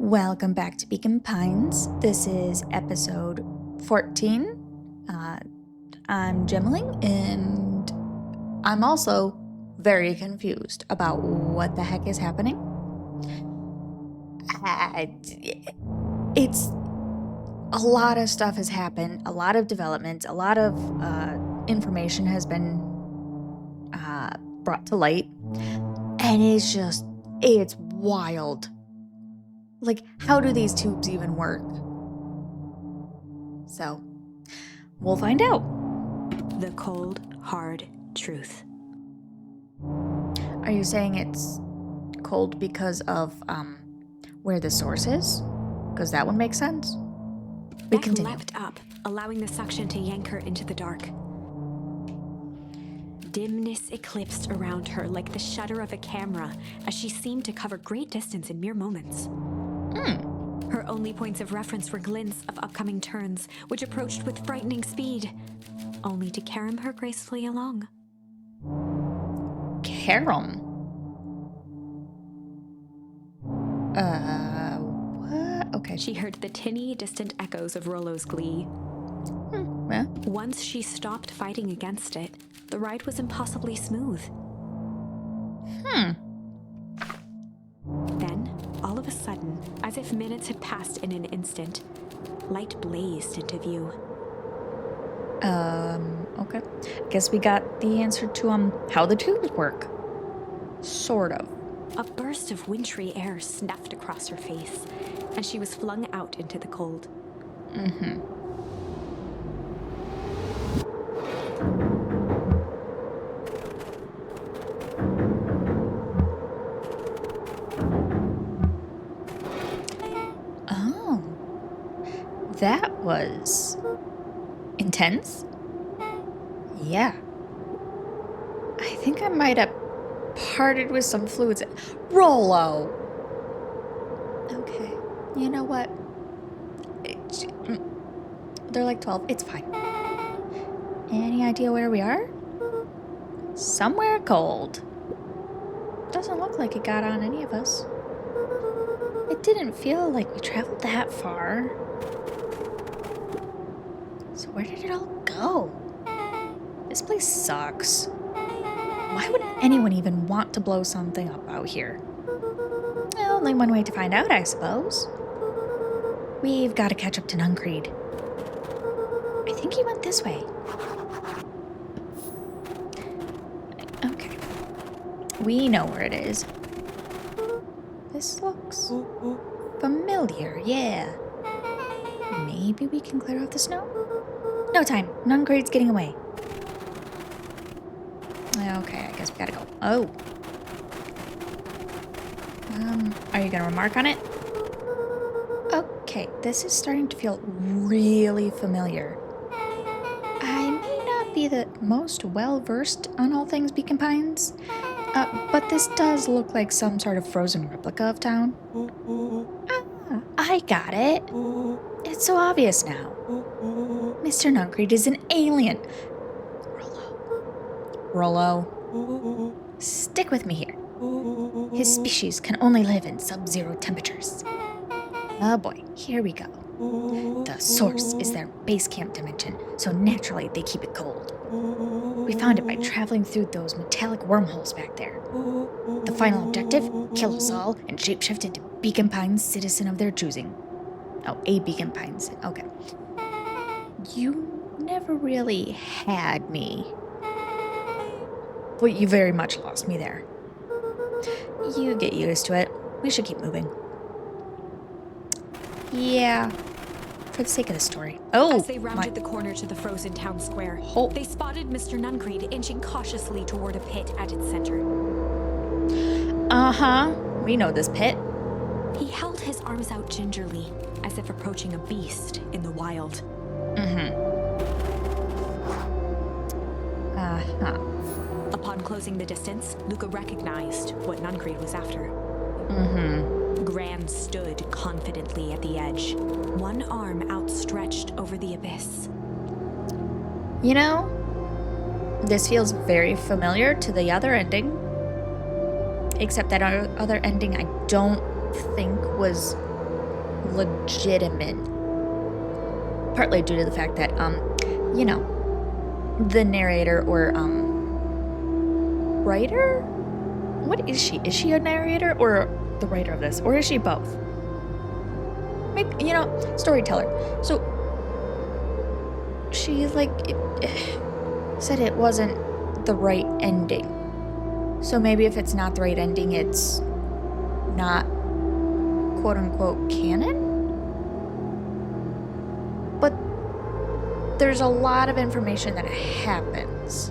Welcome back to Beacon Pines. This is episode 14. I'm Jemeling, and I'm also very confused about what the heck is happening. It's a lot of stuff has happened, a lot of development, a lot of information has been brought to light, and it's wild. Like, how do these tubes even work? So, we'll find out. The cold, hard truth. Are you saying it's cold because of, where the source is? Because that would make sense. We Beck continue. leapt up, allowing the suction to yank her into the dark. Dimness eclipsed around her like the shutter of a camera as she seemed to cover great distance in mere moments. Her only points of reference were glints of upcoming turns, which approached with frightening speed, only to carom her gracefully along. Carom? What? Okay. She heard the tinny, distant echoes of Rollo's glee. Yeah. Once she stopped fighting against it, the ride was impossibly smooth. Then, all of a sudden, as if minutes had passed in an instant, light blazed into view. Okay. Guess we got the answer to, how the tubes work. Sort of. A burst of wintry air snuffed across her face, and she was flung out into the cold. Oh. That was intense? Yeah. I think I might have parted with some fluids. Rollo! Okay. You know what? They're like 12. It's fine. Any idea where we are? Somewhere cold. Doesn't look like it got on any of us. It didn't feel like we traveled that far. So where did it all go? This place sucks. Why would anyone even want to blow something up out here? Well, only one way to find out, I suppose. We've got to catch up to Nuncreed. I think he went this way. Okay. We know where it is. This looks familiar, yeah. Maybe we can clear out the snow? No time. Nuncreed's getting away. Okay, I guess we gotta go. Oh. Are you gonna remark on it? Okay, this is starting to feel really familiar. I may not be the most well-versed on all things Beacon Pines, but this does look like some sort of frozen replica of town. Ah, I got it. It's so obvious now. Mr. Nuncreed is an alien. Rollo. Stick with me here. His species can only live in sub-zero temperatures. Oh boy, here we go. The source is their base camp dimension, so naturally they keep it cold. We found it by traveling through those metallic wormholes back there. The final objective, kill us all and shapeshift into Beacon Pines citizen of their choosing. Oh, a Beacon Pines, okay. You never really had me. Well, you very much lost me there. You get used to it. We should keep moving. Yeah, for the sake of the story. Oh, as they rounded the corner to the frozen town square, they spotted Mr. Nuncreed inching cautiously toward a pit at its center. We know this pit. He held his arms out gingerly, as if approaching a beast in the wild. Upon closing the distance, Luca recognized what Nuncreed was after. Gran stood confidently at the edge, one arm outstretched over the abyss. You know, this feels very familiar to the other ending. Except that other ending I don't think was legitimate. Partly due to the fact that, the narrator or, writer? What is she? Is she a narrator or the writer of this? Or is she both? Maybe, storyteller. So, she, said it wasn't the right ending. So maybe if it's not the right ending, it's not quote-unquote canon? But there's a lot of information that happens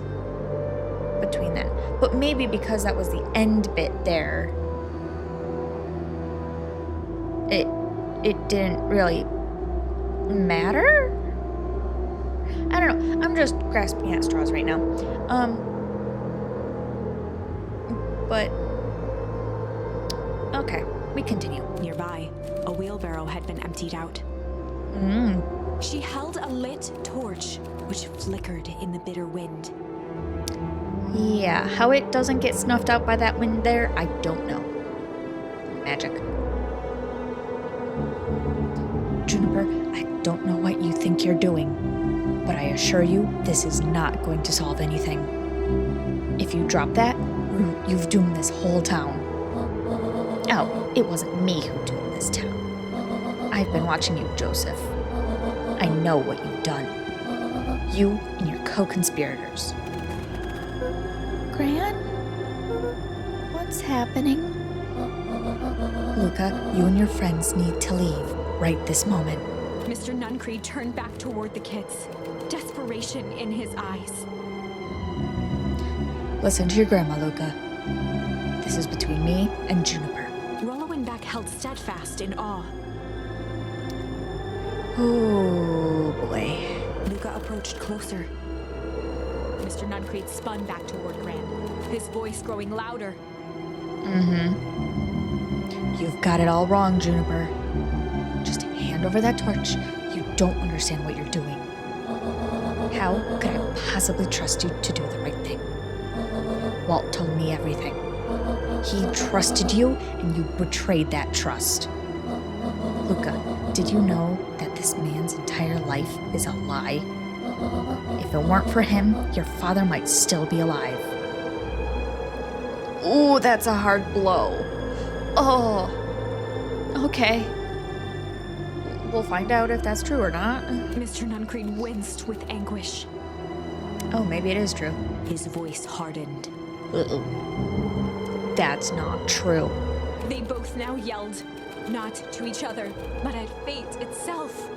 between then. But maybe because that was the end bit there, it didn't really matter? I don't know. I'm just grasping at straws right now. But okay, we continue. Nearby, a wheelbarrow had been emptied out. She held a lit torch, which flickered in the bitter wind. Yeah, how it doesn't get snuffed out by that wind there, I don't know. Magic. Juniper, I don't know what you think you're doing, but I assure you, this is not going to solve anything. If you drop that, you've doomed this whole town. Oh, it wasn't me who doomed this town. I've been watching you, Joseph. I know what you've done. You and your co-conspirators. Gran? What's happening? Luca, you and your friends need to leave right this moment. Mr. Nuncreed turned back toward the kids, desperation in his eyes. Listen to your grandma, Luca. This is between me and Juniper. Rollo and Beck held steadfast in awe. Oh, boy. Luca approached closer. Mr. Nuncreed spun back toward Gran, his voice growing louder. You've got it all wrong, Juniper. Just hand over that torch. You don't understand what you're doing. How could I possibly trust you to do the right thing? Walt told me everything. He trusted you, and you betrayed that trust. Luca, did you know that this man's entire life is a lie? If it weren't for him, your father might still be alive. Ooh, that's a hard blow. Oh, okay. We'll find out if that's true or not. Mr. Nuncreed winced with anguish. Oh, maybe it is true. His voice hardened. That's not true. They both now yelled, not to each other, but at fate itself.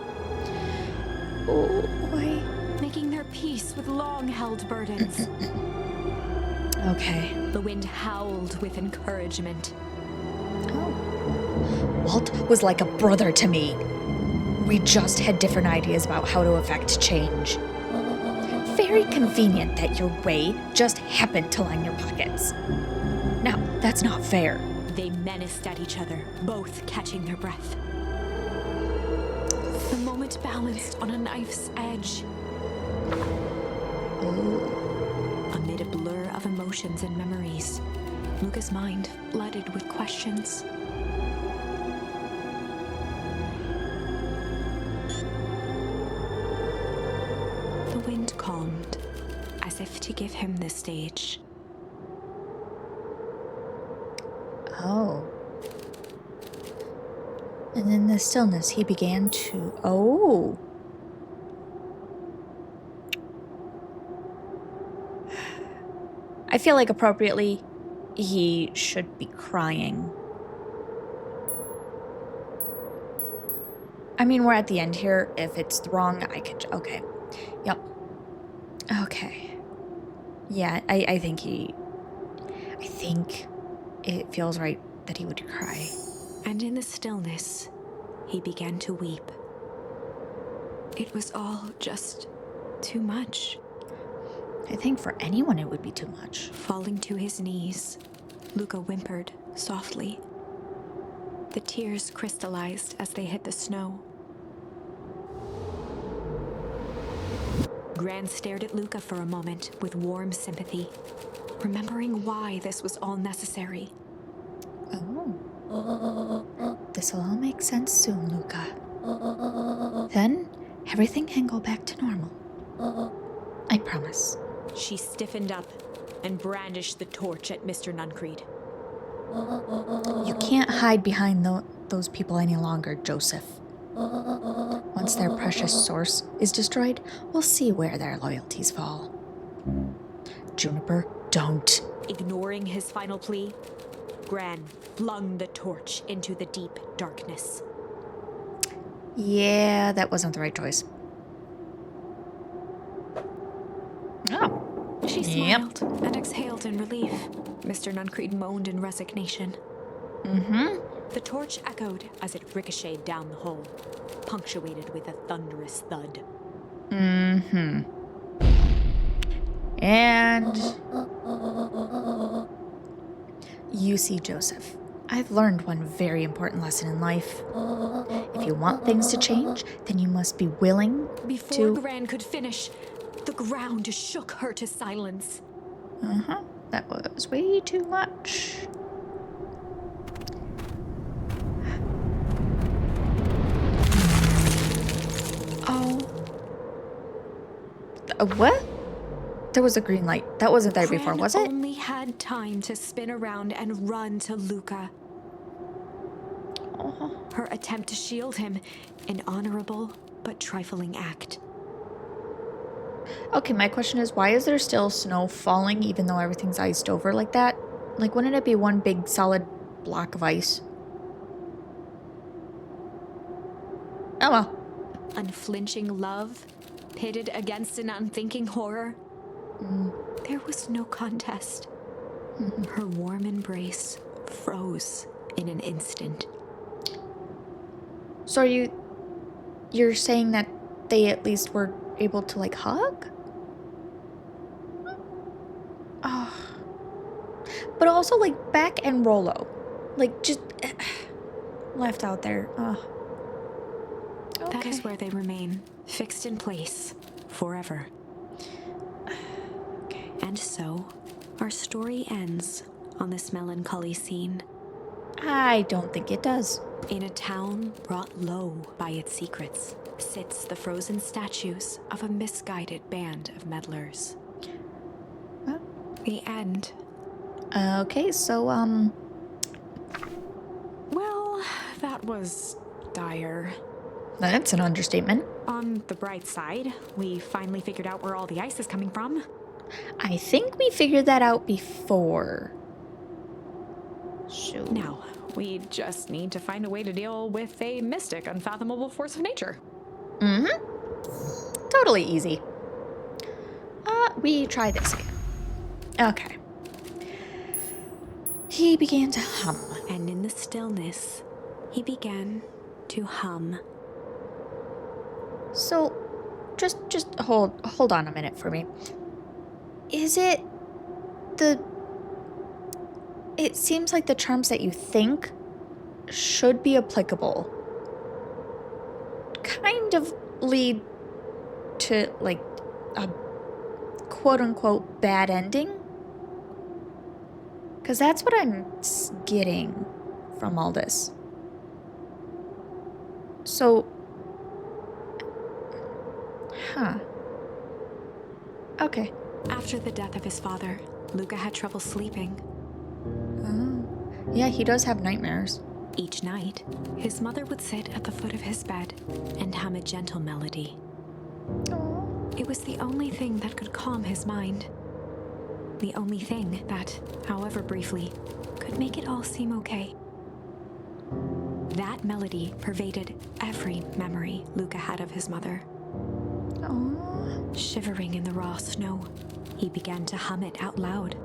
Oh, boy. Making their peace with long-held burdens. Okay. The wind howled with encouragement. Oh. Walt was like a brother to me. We just had different ideas about how to effect change. Very convenient that your way just happened to line your pockets. Now, that's not fair. They menaced at each other, both catching their breath. The moment balanced on a knife's edge. Amid a blur of emotions and memories, Luca's mind flooded with questions. The wind calmed, as if to give him the stage. Oh. And in the stillness, he began to... Oh. I feel like appropriately, he should be crying. I mean, we're at the end here. If it's wrong, I could... Okay. Yep. Okay. Yeah, I think it feels right that he would cry. And in the stillness, he began to weep. It was all just too much. I think for anyone it would be too much. Falling to his knees, Luca whimpered softly. The tears crystallized as they hit the snow. Gran stared at Luca for a moment with warm sympathy, remembering why this was all necessary. Oh. this'll all make sense soon, Luca. Then, everything can go back to normal. I promise. She stiffened up and brandished the torch at Mr. Nuncreed. You can't hide behind those people any longer, Joseph. Once their precious source is destroyed, we'll see where their loyalties fall. Juniper, don't. Ignoring his final plea, Gran flung the torch into the deep darkness. Yeah, that wasn't the right choice. Oh. She smiled and exhaled in relief. Mr. Nuncreed moaned in resignation. The torch echoed as it ricocheted down the hole, punctuated with a thunderous thud. And you see, Joseph, I've learned one very important lesson in life. If you want things to change, then you must be willing Before Gran could finish, the ground shook her to silence. That was way too much. Oh. What? There was a green light. That wasn't there before, was it? Gran only had time to spin around and run to Luca. Her attempt to shield him, an honorable but trifling act. Okay, my question is, why is there still snow falling even though everything's iced over like that? Like, wouldn't it be one big solid block of ice? Oh well. Unflinching love, pitted against an unthinking horror. There was no contest. Her warm embrace froze in an instant. So you're saying that they at least were able to, like, hug? Oh. But also, like, Beck and Rollo. Like, just left out there. Oh. Okay. That is where they remain, fixed in place, forever. Okay. And so, our story ends on this melancholy scene. I don't think it does. In a town brought low by its secrets, sits the frozen statues of a misguided band of meddlers. Well. The end. Okay, so, Well, that was dire. that's an understatement. On the bright side, we finally figured out where all the ice is coming from. I think we figured that out before. So Now, we just need to find a way to deal with a mystic, unfathomable force of nature. totally easy. We try this again. Okay. He began to hum. And in the stillness, he began to hum. So, just hold on a minute for me. Is it the... It seems like the charms that you think should be applicable kind of lead to, like, a quote-unquote bad ending? Because that's what I'm getting from all this. So... Huh. Okay. After the death of his father, Luca had trouble sleeping. Oh. Yeah, he does have nightmares. Each night, his mother would sit at the foot of his bed and hum a gentle melody. Aww. It was the only thing that could calm his mind. The only thing that, however briefly, could make it all seem okay. That melody pervaded every memory Luca had of his mother. Aww. Shivering in the raw snow, he began to hum it out loud.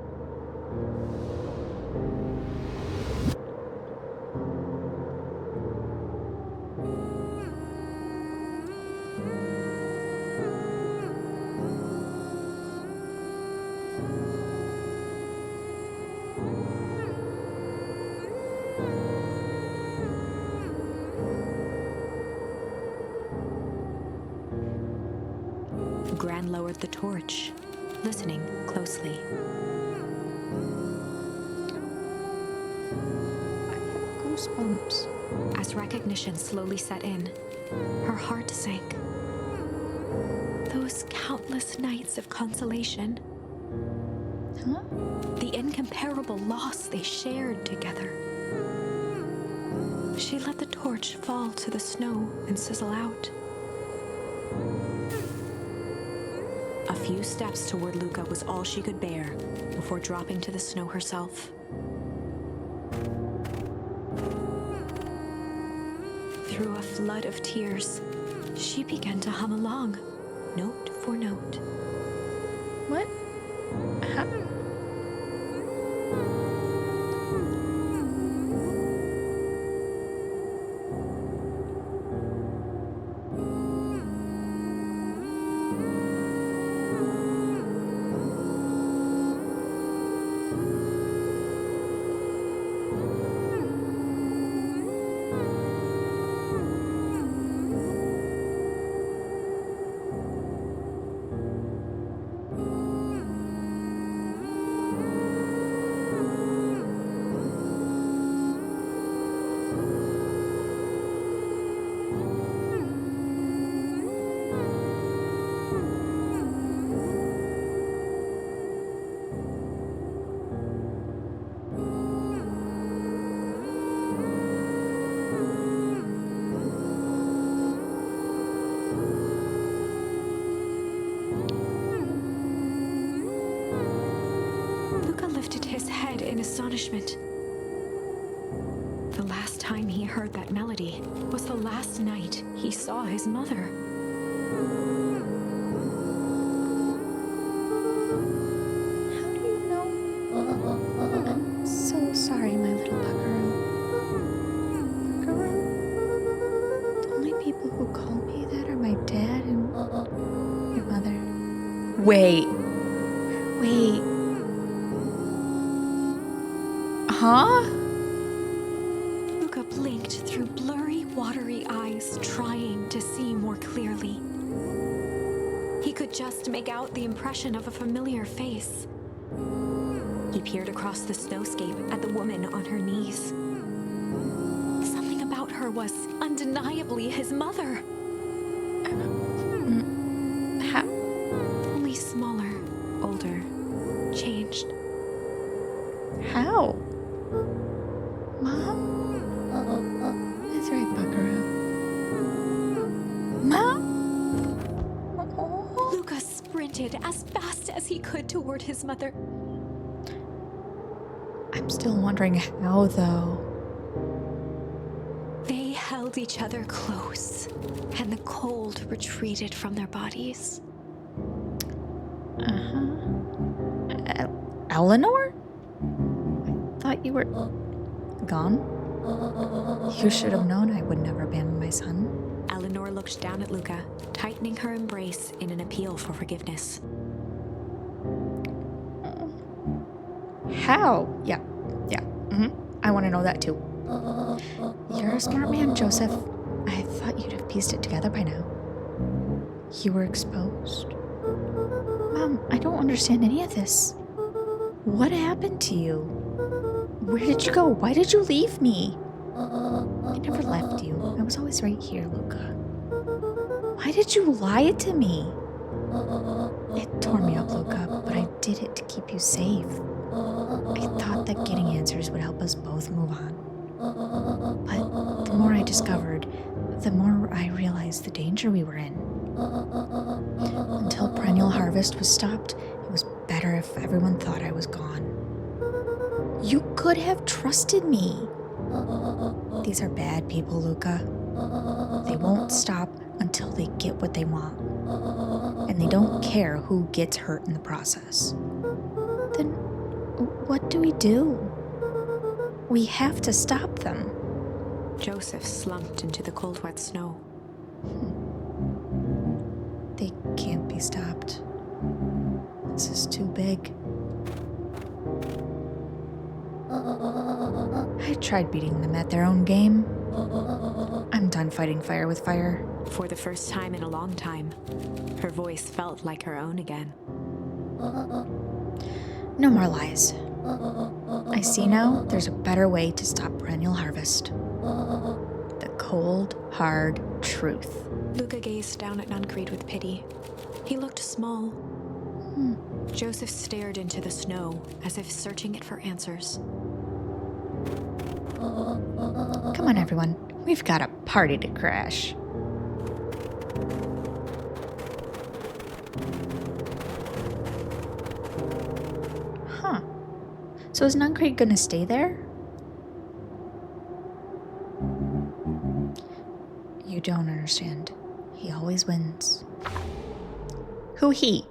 Gran lowered the torch, listening closely. I have Holmes. As recognition slowly set in, her heart sank. Those countless nights of consolation. Huh? The incomparable loss they shared together. She let the torch fall to the snow and sizzle out. A few steps toward Luca was all she could bear before dropping to the snow herself. Through a flood of tears, she began to hum along, note for note. What? How? Luca lifted his head in astonishment. The last time he heard that melody was the last night he saw his mother. How do you know? I'm so sorry, my little buckaroo. Buckaroo? The only people who call me that are my dad and your mother. Wait. Huh? Luca blinked through blurry, watery eyes, trying to see more clearly. He could just make out the impression of a familiar face. He peered across the snowscape at the woman on her knees. Something about her was undeniably his mother. How? Only smaller, older, changed. How? Mom? That's right, buckaroo. Mom? Oh. Luca sprinted as fast as he could toward his mother. I'm still wondering how, though. They held each other close, and the cold retreated from their bodies. Eleanor? I thought you were gone. You should have known I would never abandon my son. Eleanor looked down at Luca, tightening her embrace in an appeal for forgiveness. How? Yeah. I want to know that too. You're a smart man, Joseph. I thought you'd have pieced it together by now. You were exposed. Mom, I don't understand any of this. What happened to you? Where did you go? Why did you leave me? I never left you. I was always right here, Luca. Why did you lie to me? It tore me up, Luca, but I did it to keep you safe. I thought that getting answers would help us both move on. But the more I discovered, the more I realized the danger we were in. Until perennial harvest was stopped, it was better if everyone thought I was gone. You could have trusted me. These are bad people, Luca. They won't stop until they get what they want. And they don't care who gets hurt in the process. Then what do we do? We have to stop them. Joseph slumped into the cold, wet snow. They can't be stopped. This is too big. I tried beating them at their own game. I'm done fighting fire with fire. For the first time in a long time, her voice felt like her own again. No more lies. I see now there's a better way to stop perennial harvest. The cold, hard truth. Luca gazed down at Nuncreed with pity. He looked small. Joseph stared into the snow as if searching it for answers. Come on, everyone. We've got a party to crash. Huh. So is Nuncreed gonna stay there? You don't understand. He always wins. Who he?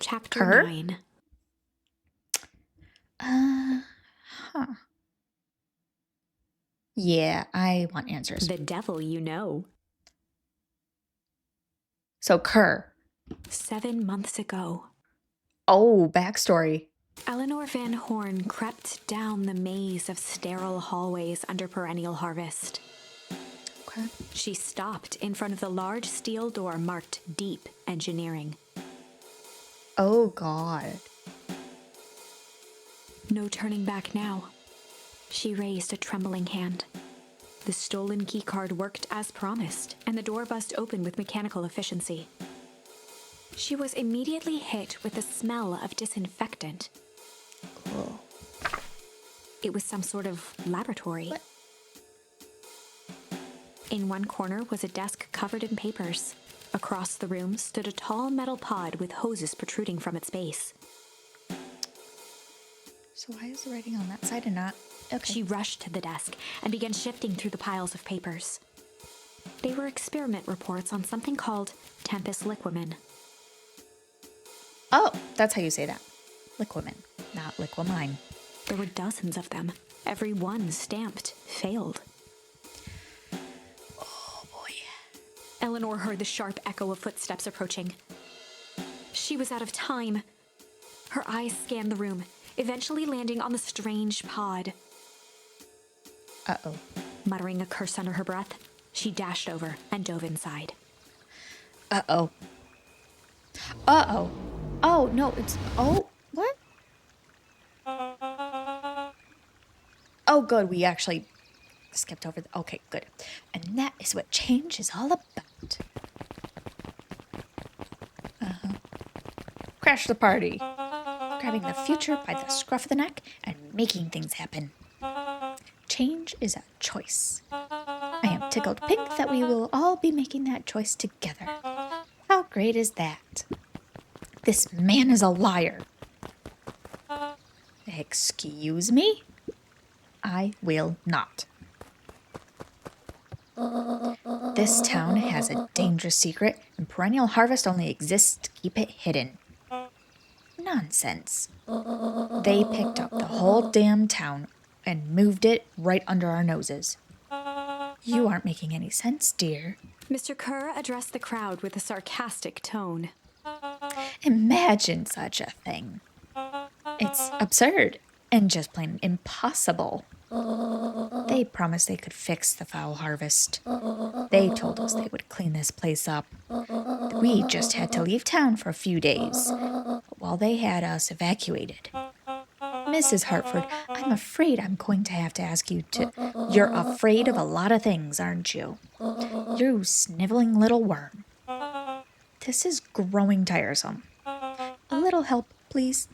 Chapter Her? 9. Huh. Yeah, I want answers. The devil you know. So Kerr. 7 months ago, Oh, backstory. Eleanor Van Horn crept down the maze of sterile hallways under perennial harvest. Okay. She stopped in front of the large steel door marked Deep Engineering. Oh, God. No turning back now. She raised a trembling hand. The stolen keycard worked as promised, and the door buzzed open with mechanical efficiency. She was immediately hit with the smell of disinfectant. Cool. It was some sort of laboratory. What? In one corner was a desk covered in papers. Across the room stood a tall metal pod with hoses protruding from its base. So why is the writing on that side and not? Okay. She rushed to the desk and began shifting through the piles of papers. They were experiment reports on something called Tempus liquamen. Oh, that's how you say that. Liquamen, not liquamine. There were dozens of them, every one stamped failed. Oh, boy. Eleanor heard the sharp echo of footsteps approaching. She was out of time. Her eyes scanned the room, eventually landing on the strange pod. Uh-oh. Muttering a curse under her breath, she dashed over and dove inside. Uh-oh. Uh-oh. Oh, no, it's... Oh, what? Oh, good, we actually skipped over... Okay, good. And that is what change is all about. Uh-huh. Crash the party. Grabbing the future by the scruff of the neck and making things happen. Change is a choice. I am tickled pink that we will all be making that choice together. How great is that? This man is a liar. Excuse me? I will not. This town has a dangerous secret, and perennial harvest only exists to keep it hidden. Nonsense. They picked up the whole damn town and moved it right under our noses. You aren't making any sense, dear. Mr. Kerr addressed the crowd with a sarcastic tone. Imagine such a thing. It's absurd and just plain impossible. They promised they could fix the foul harvest. They told us they would clean this place up. We just had to leave town for a few days while they had us evacuated. Mrs. Hartford, I'm afraid I'm going to have to ask you to... You're afraid of a lot of things, aren't you? You sniveling little worm. This is growing tiresome. A little help, please.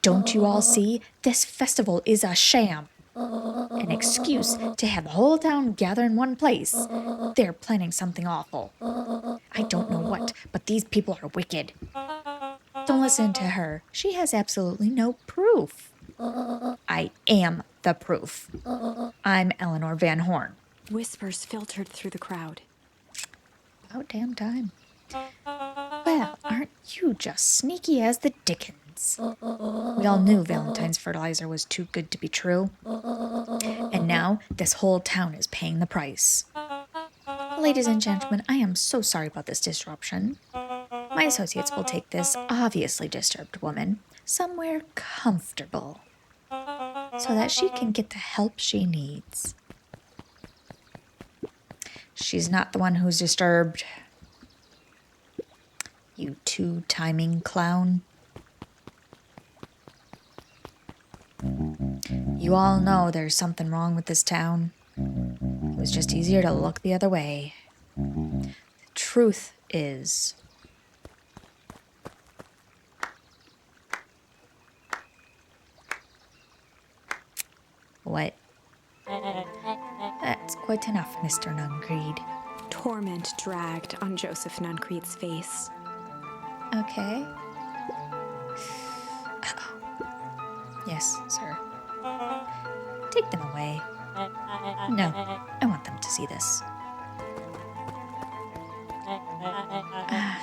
Don't you all see? This festival is a sham. An excuse to have the whole town gather in one place. They're planning something awful. I don't know what, but these people are wicked. Don't listen to her. She has absolutely no proof. I am the proof. I'm Eleanor Van Horn. Whispers filtered through the crowd. About damn time. Well, aren't you just sneaky as the dickens? We all knew Valentine's fertilizer was too good to be true. And now this whole town is paying the price. Ladies and gentlemen, I am so sorry about this disruption. My associates will take this obviously disturbed woman somewhere comfortable so that she can get the help she needs. She's not the one who's disturbed. You two-timing clown. You all know there's something wrong with this town. It was just easier to look the other way. The truth is... What? That's quite enough, Mr. Nuncreed. Torment dragged on Joseph Nuncreed's face. Okay. Yes, sir. Take them away. No, I want them to see this.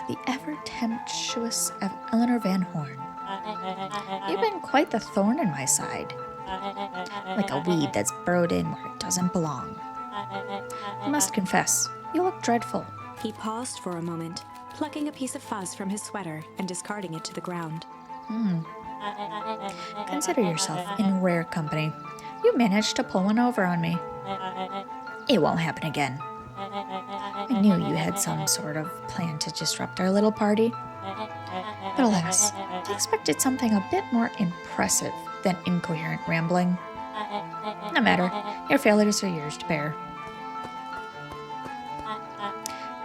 The ever-tempestuous Eleanor Van Horn. You've been quite the thorn in my side. Like a weed that's burrowed in where it doesn't belong. I must confess, you look dreadful. He paused for a moment, plucking a piece of fuzz from his sweater and discarding it to the ground. Consider yourself in rare company. You managed to pull one over on me. It won't happen again. I knew you had some sort of plan to disrupt our little party. But alas, I expected something a bit more impressive than incoherent rambling. No matter, your failures are yours to bear.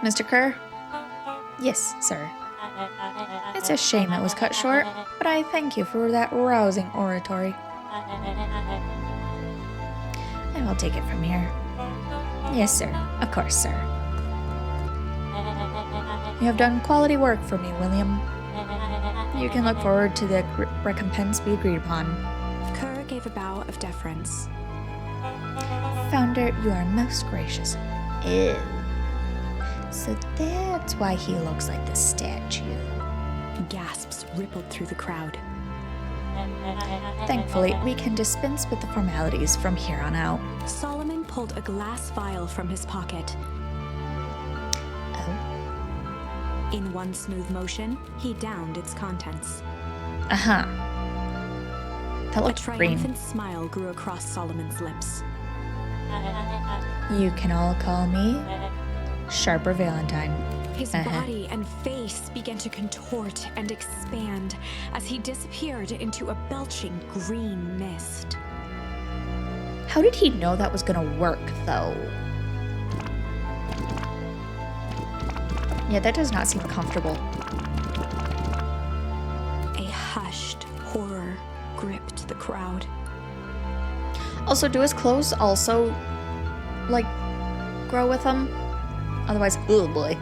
Mr. Kerr? Yes, sir. It's a shame it was cut short, but I thank you for that rousing oratory. I will take it from here. Yes, sir. Of course, sir. You have done quality work for me, William. You can look forward to the recompense we agreed upon. Kerr gave a bow of deference. Founder, you are most gracious. Ew. So that's why he looks like the statue. Gasps rippled through the crowd. Thankfully, we can dispense with the formalities from here on out. Solomon pulled a glass vial from his pocket. Oh? In one smooth motion, he downed its contents. Uh-huh. That A looks green. triumphant smile grew across Solomon's lips. You can all call me Sharper Valentine. His body and face began to contort and expand as he disappeared into a belching green mist. How did he know that was gonna work, though? Yeah, that does not seem comfortable. A hushed horror gripped the crowd. Also, do his clothes also, like, grow with him? Otherwise, oh boy.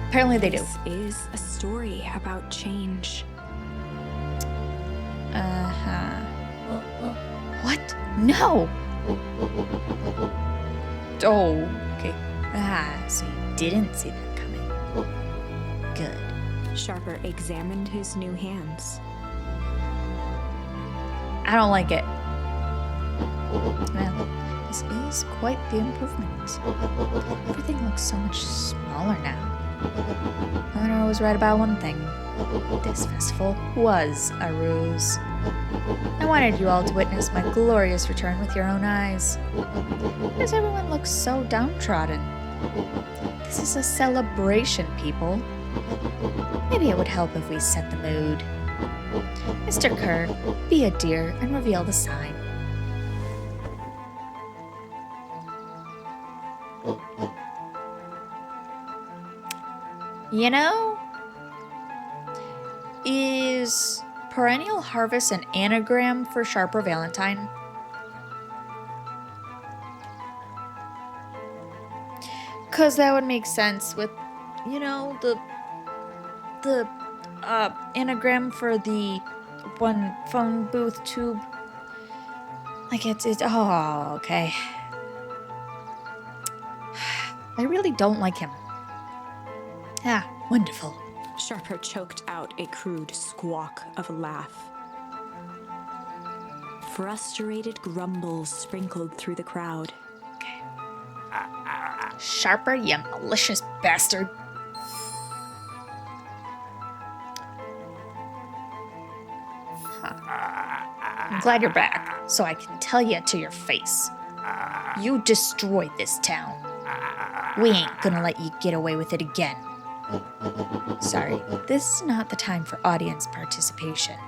Apparently they do. This is a story about change. Uh-huh. What? No! Oh, okay. So you didn't see that coming. Good. Sharper examined his new hands. I don't like it. Well, this is quite the improvement. Everything looks so much smaller now. Eleanor was right about one thing. This festival was a ruse. I wanted you all to witness my glorious return with your own eyes. Why does everyone look so downtrodden? This is a celebration, people. Maybe it would help if we set the mood. Mr. Kerr, be a dear and reveal the sign. You know, is perennial harvest an anagram for Sharper Valentine? Because that would make sense with, you know, the anagram for the one phone booth tube. Like it's oh, okay. I really don't like him. Ah, wonderful. Sharper choked out a crude squawk of a laugh. Frustrated grumbles sprinkled through the crowd. Okay. Sharper, you malicious bastard. I'm glad you're back, so I can tell you to your face. You destroyed this town. We ain't gonna let you get away with it again. Sorry, this is not the time for audience participation.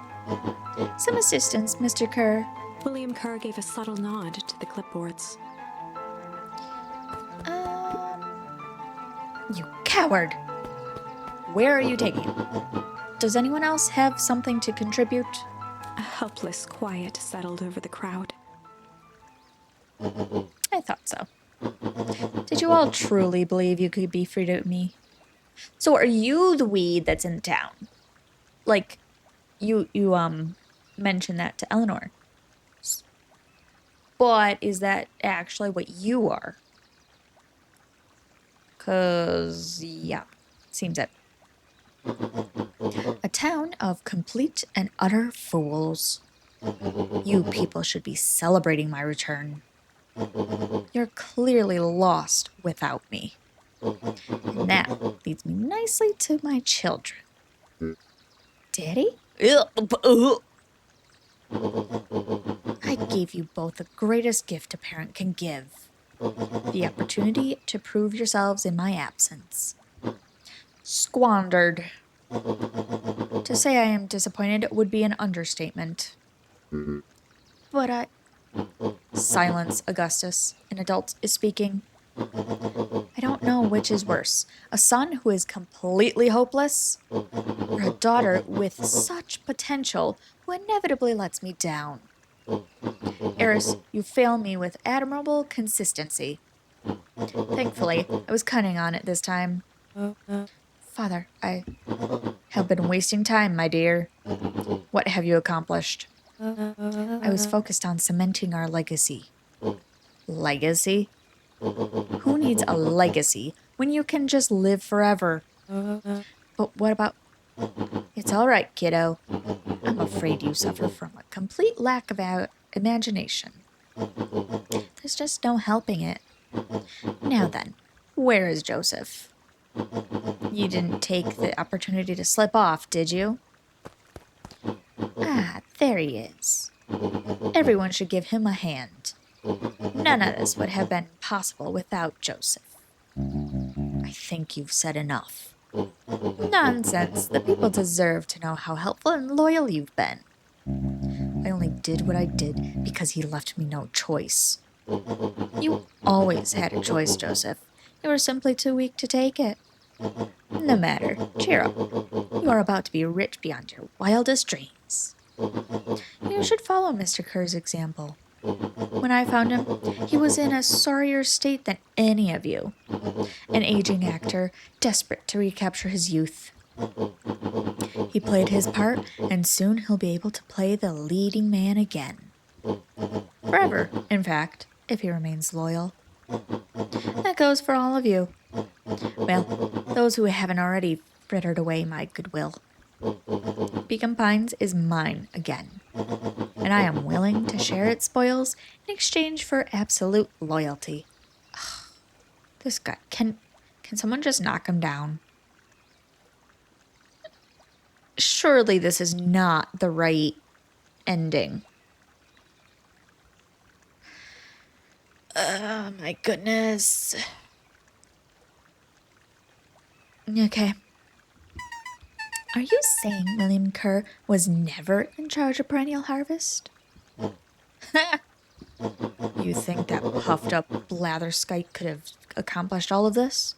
Some assistance, Mr. Kerr. William Kerr gave a subtle nod to the clipboards. You coward! Where are you taking him? Does anyone else have something to contribute? A helpless quiet settled over the crowd. I thought so. Did you all truly believe you could be free to me? So are you the weed that's in town? Like, you mentioned that to Eleanor. But is that actually what you are? 'Cause, yeah, seems it. A town of complete and utter fools. You people should be celebrating my return. You're clearly lost without me. And that leads me nicely to my children. Daddy? I gave you both the greatest gift a parent can give. The opportunity to prove yourselves in my absence. Squandered. To say I am disappointed would be an understatement. But Silence, Augustus. An adult is speaking. I don't know which is worse. A son who is completely hopeless, or a daughter with such potential who inevitably lets me down. Eris, you fail me with admirable consistency. Thankfully, I was cunning on it this time. Father, I have been wasting time, my dear. What have you accomplished? I was focused on cementing our legacy. Legacy? Who needs a legacy when you can just live forever? But what about... It's all right, kiddo. I'm afraid you suffer from a complete lack of imagination. There's just no helping it. Now then, where is Joseph? You didn't take the opportunity to slip off, did you? Ah, there he is. Everyone should give him a hand. None of this would have been possible without Joseph. I think you've said enough. Nonsense. The people deserve to know how helpful and loyal you've been. I only did what I did because he left me no choice. You always had a choice, Joseph. You were simply too weak to take it. No matter. Cheer up. You are about to be rich beyond your wildest dreams. You should follow Mr. Kerr's example. When I found him, he was in a sorrier state than any of you. An aging actor, desperate to recapture his youth. He played his part, and soon he'll be able to play the leading man again. Forever, in fact, if he remains loyal. That goes for all of you. Well, those who haven't already frittered away my goodwill. Beacon Pines is mine again, and I am willing to share its spoils in exchange for absolute loyalty. Ugh, this guy, can someone just knock him down? Surely this is not the right ending. Oh my goodness. Okay. Are you saying William Kerr was never in charge of Perennial Harvest? You think that puffed up blatherskite could have accomplished all of this?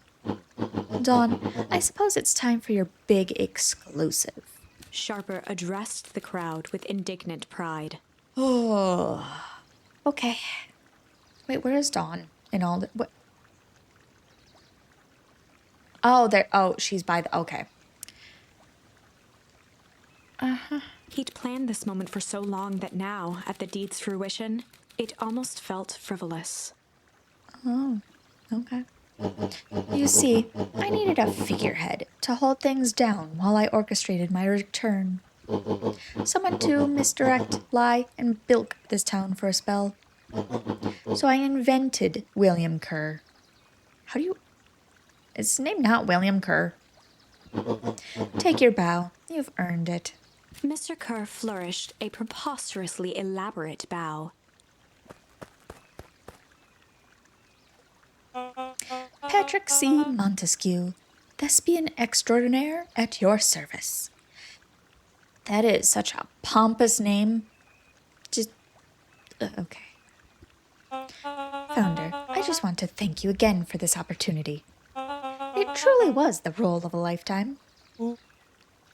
Dawn, I suppose it's time for your big exclusive. Sharper addressed the crowd with indignant pride. Oh, okay. Wait, where is Dawn in all the... What? Oh, there... Oh, she's by the... Okay. He'd planned this moment for so long that now, at the deed's fruition, it almost felt frivolous. Oh, okay. You see, I needed a figurehead to hold things down while I orchestrated my return. Someone to misdirect, lie, and bilk this town for a spell. So I invented William Kerr. How do you... Is his name not William Kerr? Take your bow. You've earned it. Mr. Kerr flourished a preposterously elaborate bow. Patrick C. Montesquieu, thespian extraordinaire at your service. That is such a pompous name. Just, okay. Founder, I just want to thank you again for this opportunity. It truly was the role of a lifetime.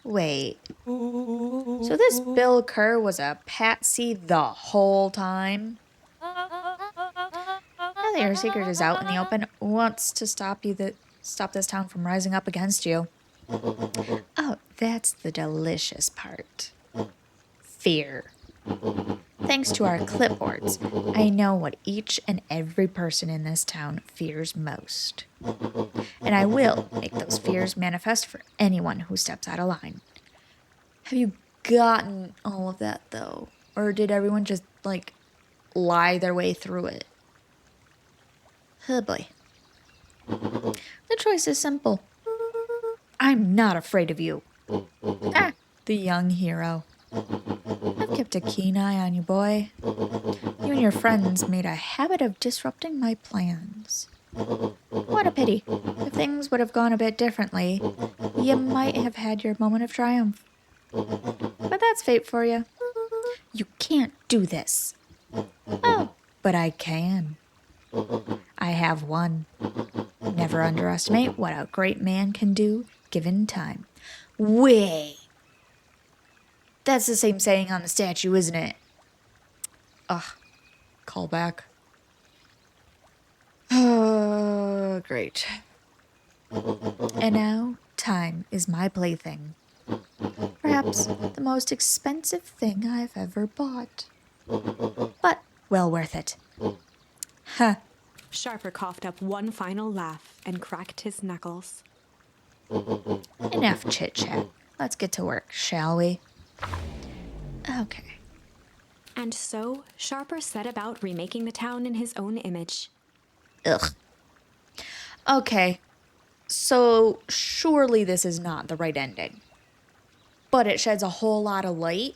Wait. So this Bill Kerr was a patsy the whole time? Now that your secret is out in the open, wants to stop this town from rising up against you. Oh, that's the delicious part. Fear. Thanks to our clipboards, I know what each and every person in this town fears most. And I will make those fears manifest for anyone who steps out of line. Have you gotten all of that, though? Or did everyone just, lie their way through it? Oh boy. The choice is simple. I'm not afraid of you. Ah, the young hero. I've kept a keen eye on you, boy. You and your friends made a habit of disrupting my plans. What a pity. If things would have gone a bit differently, you might have had your moment of triumph. But that's fate for you. You can't do this. Oh, but I can. I have won. Never underestimate what a great man can do given time. Wait. That's the same saying on the statue, isn't it? Ugh. Call back. Great. And now, time is my plaything. Perhaps the most expensive thing I've ever bought. But well worth it. Huh. Sharper coughed up one final laugh and cracked his knuckles. Enough chit-chat. Let's get to work, shall we? Okay. And so, Sharper set about remaking the town in his own image. Ugh. Okay. So, surely this is not the right ending. But it sheds a whole lot of light.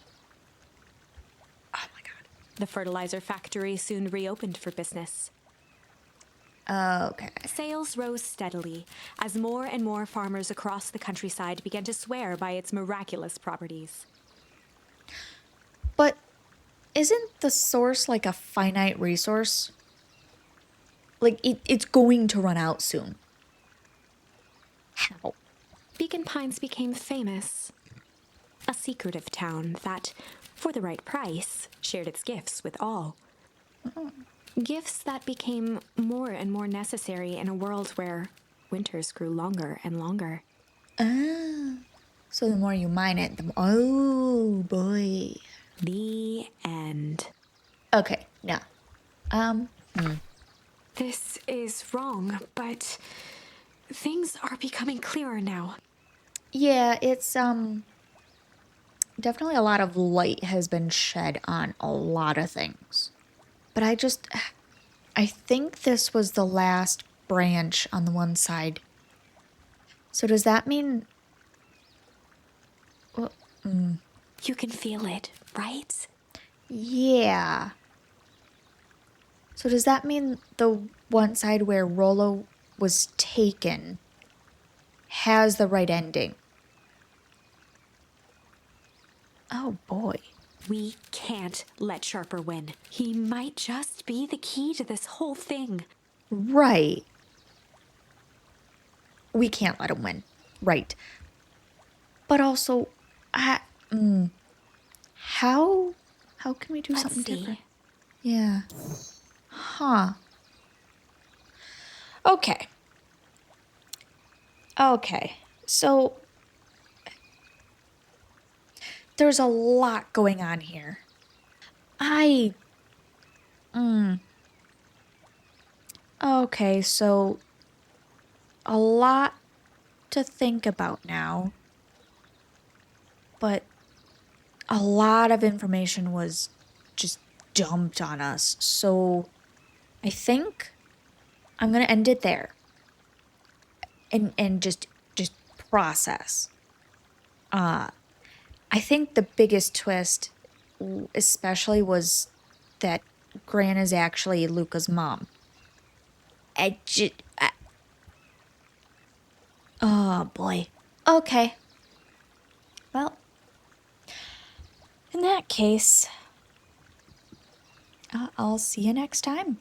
Oh my god. The fertilizer factory soon reopened for business. Okay. Sales rose steadily as more and more farmers across the countryside began to swear by its miraculous properties. But isn't the source like a finite resource? Like, it's going to run out soon. How? Beacon Pines became famous. A secretive town that, for the right price, shared its gifts with all. Gifts that became more and more necessary in a world where winters grew longer and longer. Ah. So the more you mine it, the more... Oh, boy. The end. Okay, now. This is wrong, but things are becoming clearer now. Yeah, it's, definitely a lot of light has been shed on a lot of things. But I think this was the last branch on the one side. So does that mean... Well, You can feel it, right? yeah. So does that mean the one side where Rollo was taken has the right ending? Oh boy. We can't let Sharper win. He might just be the key to this whole thing. Right. We can't let him win. Right. But also, how can we do Let's something see. different? Yeah. Huh. Okay. So there's a lot going on here. Okay, so a lot to think about now. But a lot of information was just dumped on us. So I think I'm going to end it there. And just process. I think the biggest twist especially was that Gran is actually Luca's mom. Oh boy. Okay. Well, In that case, I'll see you next time.